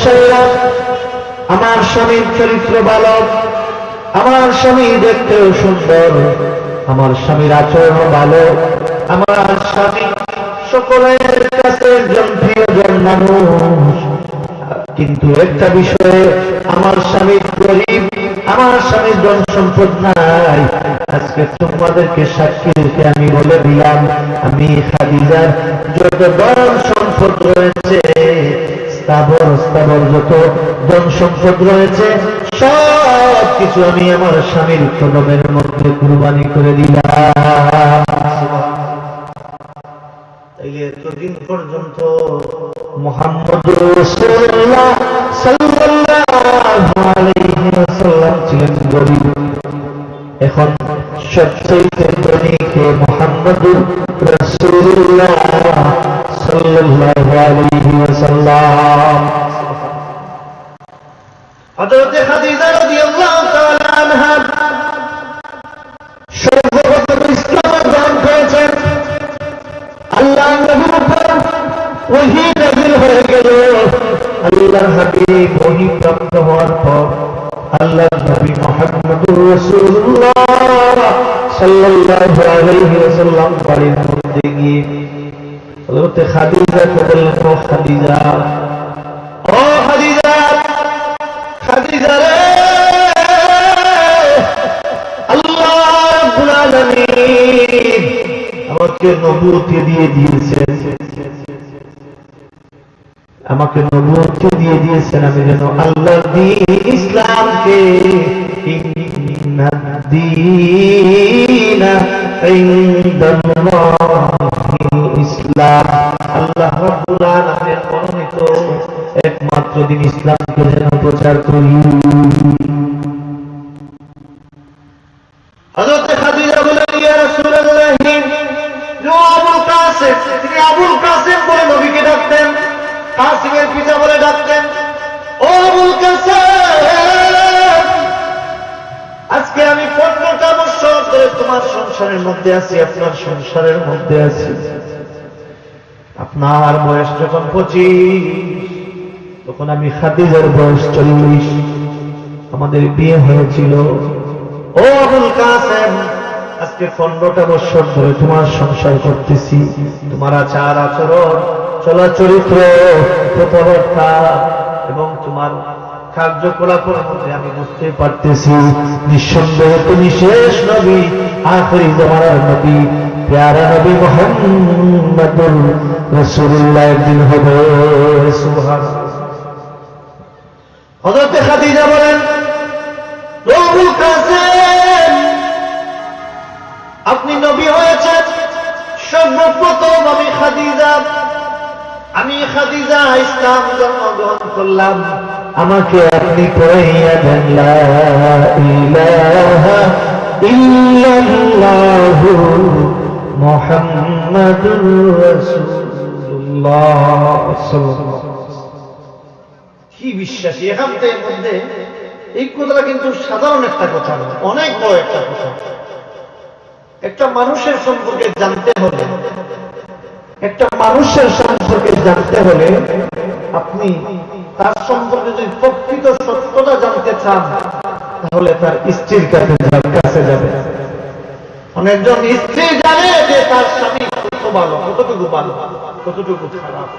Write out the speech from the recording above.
বসাইয়া আমার স্বামীর চরিত্র ভালো, আমার স্বামী দেখতেও সুন্দর, আমার স্বামীর আচরণ ভালো, আমার স্বামী সকলের কাছে একজন প্রিয়জন মানুষ। কিন্তু একটা বিষয়ে আমার স্বামী গরিব, আমার স্বামীর ধন সম্পদ নাই। আজকে তোমাদেরকে সাক্ষী রেখে আমি বলে দিলাম, আমি খাদিজার যত ধন সম্পদ রয়েছে, স্থাবর অস্থাবর যত ধন সম্পদ রয়েছে, সব কিছু আমি আমার স্বামীর কদমের মধ্যে কুরবানি করে দিলাম। এতদিন পর্যন্ত মুহাম্মদুর রাসূলুল্লাহ সাল্লাল্লাহু আলাইহি ওয়াসাল্লাম ছিলেন গরিব, এখন সবচেয়ে ধনী কে? মুহাম্মদুর রাসূলুল্লাহ সাল্লাল্লাহু আলাইহি ওয়াসাল্লাম। হযরত খাদিজা রাদিয়াল্লাহু তাআলা আনহা সর্বপ্রথম ইসলাম গ্রহণ করেছেন। আল্লাহ নবীর উপর ওহী নাযিল হয়ে গেল। আল্লাহর হাবিব ওহী প্রাপ্ত হওয়ার পর আল্লাহর নবী মুহাম্মদুর রাসূলুল্লাহ সাল্লাল্লাহু আলাইহি ওয়াসাল্লাম বাড়ির মধ্যে গিয়ে হযরত খাদিজাকে বললেন, ও খাদিজা, ও খাদিজা, খাদিজা রে, আল্লাহ রাব্বুল আলামিন আমাকে নবুয়ত দিয়ে দিয়েছেন, আমাকে নবুয়ত দিয়ে দিয়েছেন আমি যেন আল্লাহর দ্বীন ইসলামকে, ইন্নাদ-দীনা ইনদাল্লাহিল ইসলাম, আল্লাহ রাব্বুল আলামিনের মনোনীত একমাত্র দ্বীন ইসলামকে যেন প্রচার করি। হযরত খাদিজা বলেন, ইয়া রাসূলুল্লাহ, আবুল কাসেম, তিনি আবুল কাসেম বলে নবীকে ডাকতেন, কাসিমের পিতা বলে ডাকতেন। ও আবুল কাসেম, আজকে আমি 15টা বছর ধরে তোমার সংসারের মধ্যে আছি, আপনার সংসারের মধ্যে আছি। আপনার বয়স যখন 25, তখন আমি খাদিজার বয়স 40, আমাদের বিয়ে হয়েছিল। ও আবুল কাসেম, আজকে 15টা বছর ধরে তোমার সংসার করতেছি, তোমার আচার আচরণ, চলা চরিত্র, কথাবার্তা এবং তোমার কার্যকলাপের মধ্যে আমি বুঝতে পারতেছি নিঃসন্দেহে তুমি শেষ নবী, আখেরি জামানার নবী, প্যারা নবী মুহাম্মদুর রাসূলুল্লাহ একদিন হবে। সুবহানাল্লাহ। হযরত খাদিজা বলেন, ও আবুল কাসেম, আপনি নবী হয়েছেন, সর্বপ্রথম আমি খাদিজা ইসলাম জন্মগ্রহণ করলাম, আমাকে আপনি পড়াইয়া দেন লা ইলাহা ইল্লাল্লাহু মুহাম্মাদুর রাসূলুল্লাহ সাল্লাল্লাহু আলাইহি ওয়াসাল্লাম। কি বিশ্বাসী! এখান থেকে মধ্যে এই কথাটা কিন্তু সাধারণ একটা কথা নয়, অনেক বড় একটা কথা। একটা মানুষের সম্পর্কে জানতে হলে, একটা মানুষের সম্পর্কে জানতে হলে আপনি তার সম্পর্কে যদি প্রকৃত সত্যতা জানতে চান, তাহলে তার স্ত্রীর কাছে যাবে। অনেকজন স্ত্রী জানে যে তার স্বামী কত ভালো, কতটুকু ভালো, কতটুকু খারাপ।